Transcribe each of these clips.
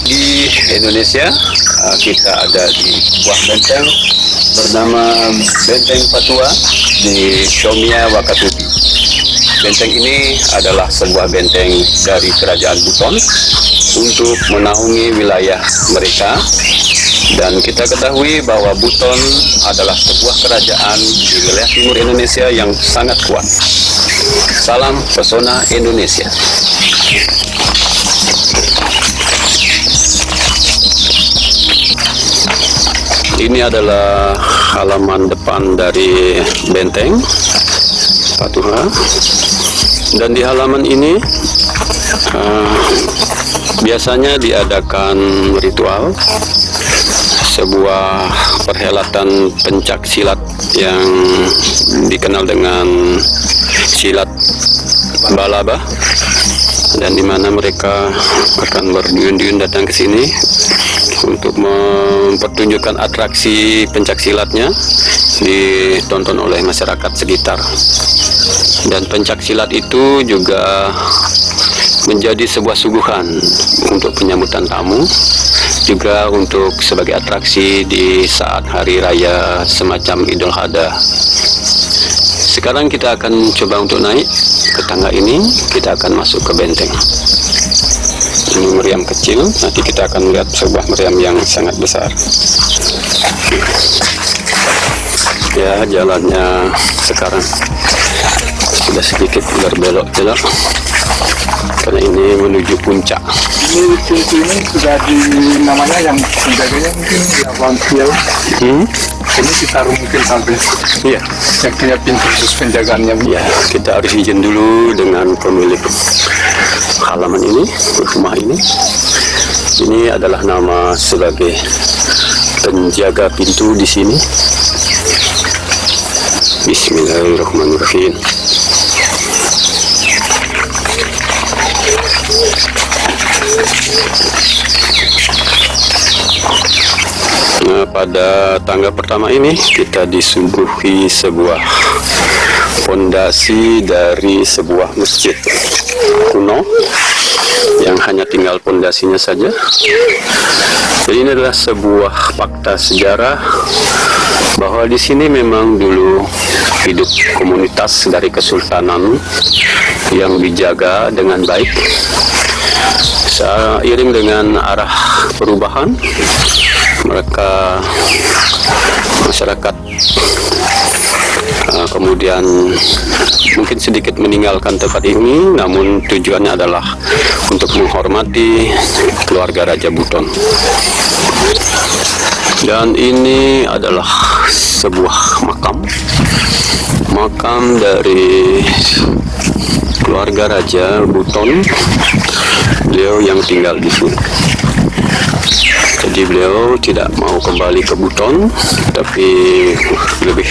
Di Indonesia kita ada di sebuah benteng bernama Benteng Patua di Shomya Wakatobi. Benteng ini adalah sebuah benteng dari kerajaan Buton untuk menaungi wilayah mereka, dan kita ketahui bahwa Buton adalah sebuah kerajaan di wilayah timur Indonesia yang sangat kuat. Salam pesona Indonesia. Ini adalah halaman depan dari Benteng Patua, dan di halaman ini biasanya diadakan ritual, sebuah perhelatan pencak silat yang dikenal dengan silat balaba, dan di mana mereka akan berduyun-duyun datang ke sini untuk mempertunjukkan atraksi pencak silatnya, ditonton oleh masyarakat sekitar. Dan pencak silat itu juga menjadi sebuah suguhan untuk penyambutan tamu, juga untuk sebagai atraksi di saat hari raya semacam Idul Adha. Sekarang kita akan coba untuk naik ke tangga ini, kita akan masuk ke benteng. Ini meriam kecil, nanti kita akan melihat sebuah meriam yang sangat besar. Ya, jalannya sekarang sudah sedikit berbelok jelek karena ini menuju puncak. Ini pintu ini sudah di namanya yang penjaganya mungkin di awal ini ditaruh mungkin sampai yang punya pintu khusus penjagaannya. Ya, kita harus izin dulu dengan pemilik halaman ini, rumah ini. Ini adalah nama sebagai penjaga pintu di sini. Bismillahirrahmanirrahim. Nah, pada tangga pertama ini kita disuguhi sebuah fondasi dari sebuah masjid kuno yang hanya tinggal fondasinya saja. Jadi ini adalah sebuah fakta sejarah bahwa di sini memang dulu hidup komunitas dari kesultanan yang dijaga dengan baik. Seiring dengan arah perubahan, masyarakat kemudian mungkin sedikit meninggalkan tempat ini, namun tujuannya adalah untuk menghormati keluarga Raja Buton. Dan ini adalah sebuah makam dari keluarga Raja Buton, beliau yang tinggal di sini. Jadi beliau tidak mau kembali ke Buton, tapi lebih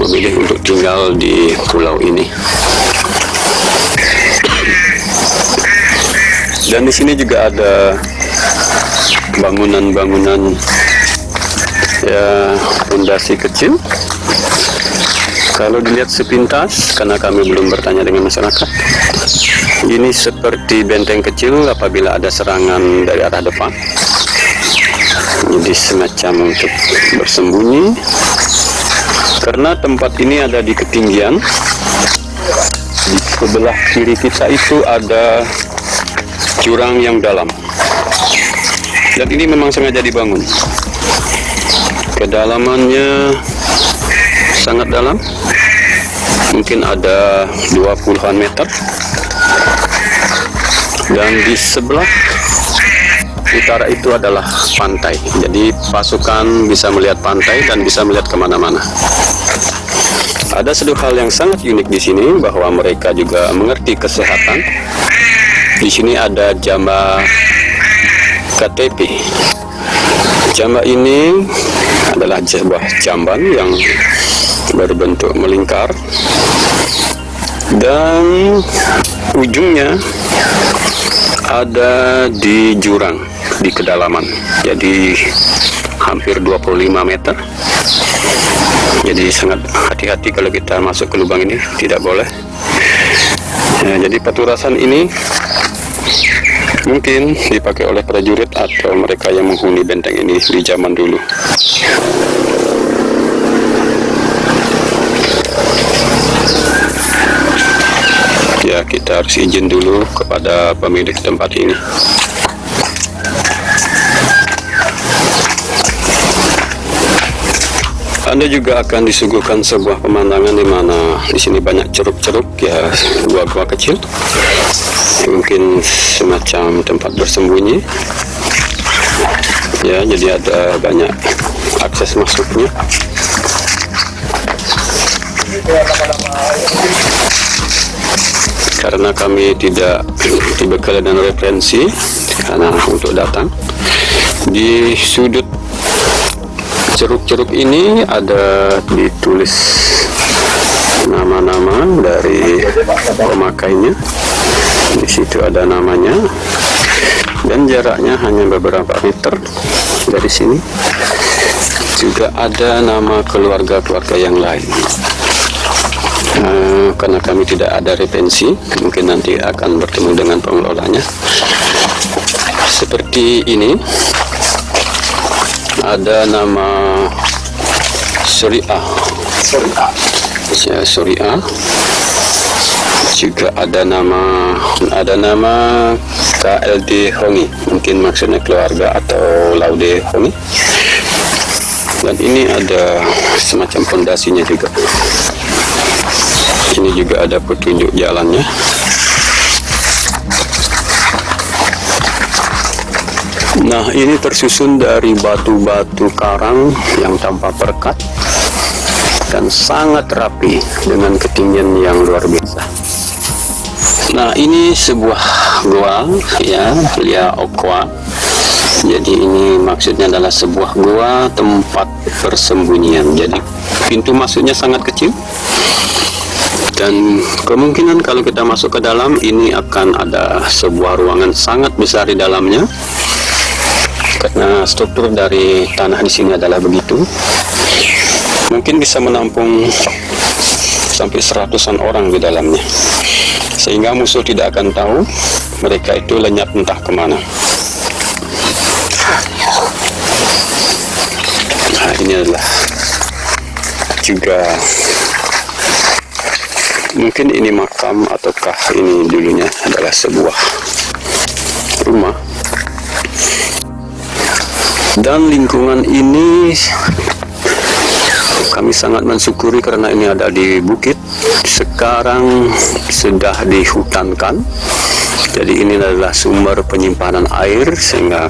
memilih untuk tinggal di pulau ini. Dan di sini juga ada bangunan-bangunan, ya, fondasi kecil. Kalau dilihat sepintas, karena kami belum bertanya dengan masyarakat, ini seperti benteng kecil apabila ada serangan dari arah depan. Jadi semacam untuk bersembunyi, karena tempat ini ada di ketinggian. Di sebelah kiri kita itu ada jurang yang dalam, dan ini memang sengaja dibangun. Kedalamannya sangat dalam, mungkin ada 20-an meter. Dan di sebelah utara itu adalah pantai, jadi pasukan bisa melihat pantai dan bisa melihat kemana-mana. Ada satu hal yang sangat unik di sini, bahwa mereka juga mengerti kesehatan. Di sini ada jamba KTP. Jamba ini adalah sebuah jamban yang berbentuk melingkar, dan ujungnya ada di jurang di kedalaman, jadi hampir 25 meter. Jadi sangat hati-hati kalau kita masuk ke lubang ini, tidak boleh. Ya, jadi peturasan ini mungkin dipakai oleh prajurit atau mereka yang menghuni benteng ini di zaman dulu. Ya, kita harus izin dulu kepada pemilik tempat ini. Anda juga akan disuguhkan sebuah pemandangan di mana di sini banyak ceruk-ceruk, ya, gua-gua kecil, mungkin semacam tempat bersembunyi. Ya, jadi ada banyak akses masuknya. Karena kami tidak dibekali dengan referensi karena untuk datang di sudut ceruk-ceruk ini ada ditulis nama-nama dari pemakainya. Di situ ada namanya dan jaraknya hanya beberapa meter dari sini. Juga ada nama keluarga-keluarga yang lain. Karena kami tidak ada referensi, mungkin nanti akan bertemu dengan pengelolanya. Seperti ini, ada nama Suriah. Ya, Suriah. Juga ada nama KLD Hongi, mungkin maksudnya keluarga atau Laude Hongi. Dan ini ada semacam fondasinya juga. Ini juga ada petunjuk jalannya. Nah, ini tersusun dari batu-batu karang yang tanpa perekat dan sangat rapi dengan ketinggian yang luar biasa. Nah, ini sebuah gua, ya, Lia Okwa. Jadi ini maksudnya adalah sebuah gua tempat persembunyian. Jadi pintu masuknya sangat kecil. Dan kemungkinan kalau kita masuk ke dalam, ini akan ada sebuah ruangan sangat besar di dalamnya. Karena struktur dari tanah di sini adalah begitu. Mungkin bisa menampung sampai 100-an orang di dalamnya. Sehingga musuh tidak akan tahu mereka itu lenyap entah kemana. Nah, ini adalah juga mungkin ini makam ataukah ini dulunya adalah sebuah rumah. Dan lingkungan ini kami sangat mensyukuri karena ini ada di bukit. Sekarang sudah dihutankan. Jadi ini adalah sumber penyimpanan air, sehingga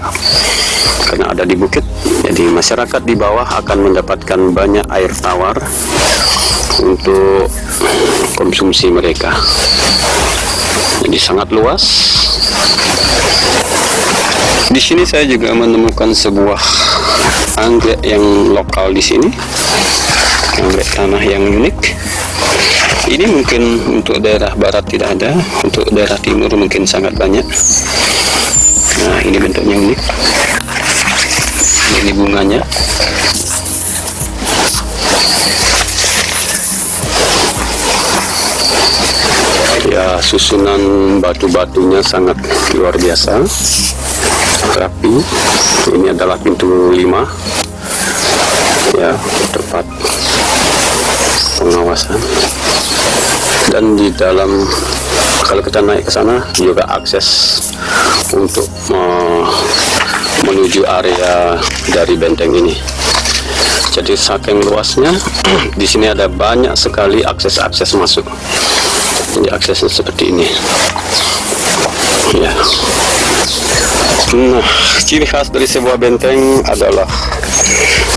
karena ada di bukit, jadi masyarakat di bawah akan mendapatkan banyak air tawar untuk konsumsi mereka. Jadi sangat luas. Di sini saya juga menemukan sebuah anggrek yang lokal di sini, anggrek tanah yang unik. Ini mungkin untuk daerah barat tidak ada, untuk daerah timur mungkin sangat banyak. Nah, ini bentuknya unik. Ini bunganya. Ya, susunan batu-batunya sangat luar biasa, rapi. Ini adalah pintu 5, ya, tempat pengawasan. Dan di dalam, kalau kita naik ke sana juga akses untuk menuju area dari benteng ini. Jadi saking luasnya, di sini ada banyak sekali akses-akses masuk. Jadi aksesnya seperti ini. Ya. Nah, ciri khas dari sebuah benteng adalah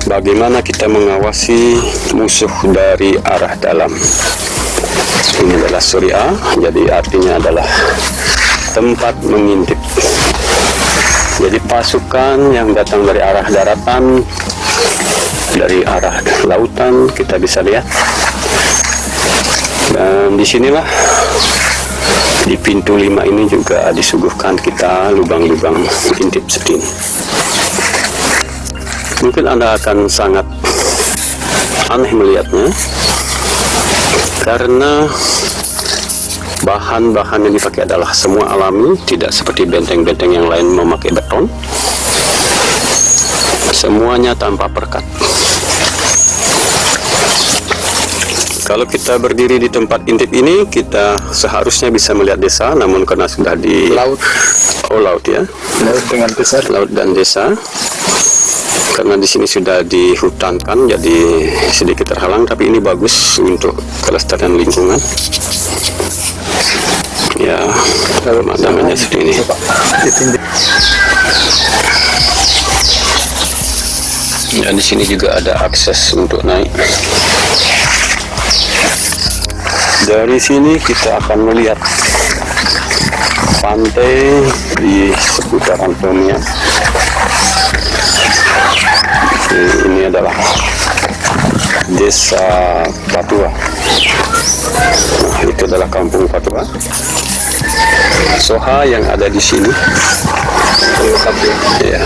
bagaimana kita mengawasi musuh dari arah dalam. Ini adalah Suriah, jadi artinya adalah tempat mengintip. Jadi pasukan yang datang dari arah daratan, dari arah lautan, kita bisa lihat. Dan disinilah di pintu 5 ini juga disuguhkan kita lubang-lubang intip seperti ini. Mungkin Anda akan sangat aneh melihatnya, karena Bahan-bahan yang dipakai adalah semua alami, tidak seperti benteng-benteng yang lain memakai beton. Semuanya tanpa perkat. Kalau kita berdiri di tempat intip ini, kita seharusnya bisa melihat desa, namun karena sudah di Laut. Oh, laut ya. Laut dengan desa. Laut dan desa. Karena di sini sudah dihutankan, jadi sedikit terhalang, tapi ini bagus untuk kelestarian lingkungan. Ya, namanya seperti ini. Dan di sini juga ada akses untuk naik. Dari sini kita akan melihat pantai di seputaran Tomia. Ini adalah Desa Patua. Nah, itu adalah Kampung Patua. Soha yang ada di sini. Ya.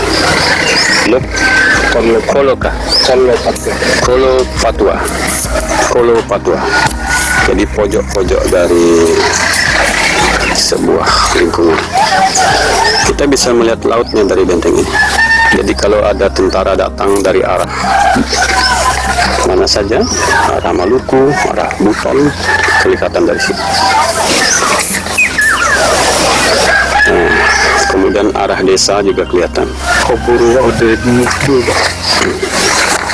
Kolo Patua. Jadi pojok-pojok dari sebuah lingkungan. Kita bisa melihat lautnya dari benteng ini. Jadi kalau ada tentara datang dari arah mana saja, arah Maluku, arah Buton, kelihatan dari sini. Nah, kemudian arah desa juga kelihatan.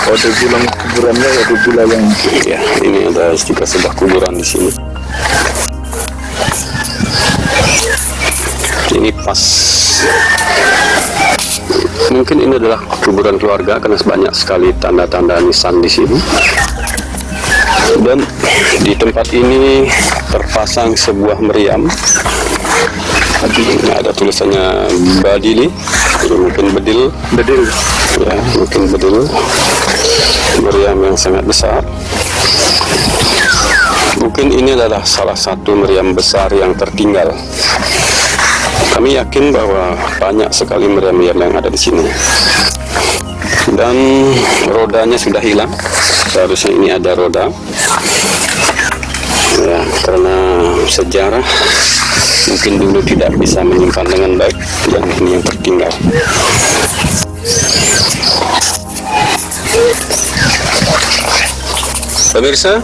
Ada bilang kuburannya, ada bilang yang ya, ini ada juga sebuah kuburan di sini. Ini pas, mungkin ini adalah kuburan keluarga karena banyak sekali tanda-tanda nisan di sini. Dan di tempat ini terpasang sebuah meriam. Ada tulisannya Badili, mungkin bedil, ya, mungkin bedil. Meriam yang sangat besar. Mungkin ini adalah salah satu meriam besar yang tertinggal. Kami yakin bahwa banyak sekali meriam-meriam yang ada di sini. Dan rodanya sudah hilang. Seharusnya ini ada roda. Ya, karena sejarah mungkin dulu tidak bisa menyimpan dengan baik, dan ini yang tertinggal. Pemirsa,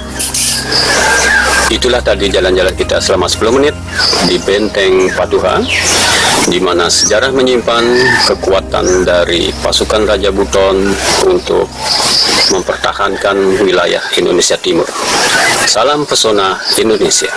itulah tadi jalan-jalan kita selama 10 menit di Benteng Patuha, di mana sejarah menyimpan kekuatan dari pasukan Raja Buton untuk mempertahankan wilayah Indonesia Timur. Salam pesona Indonesia.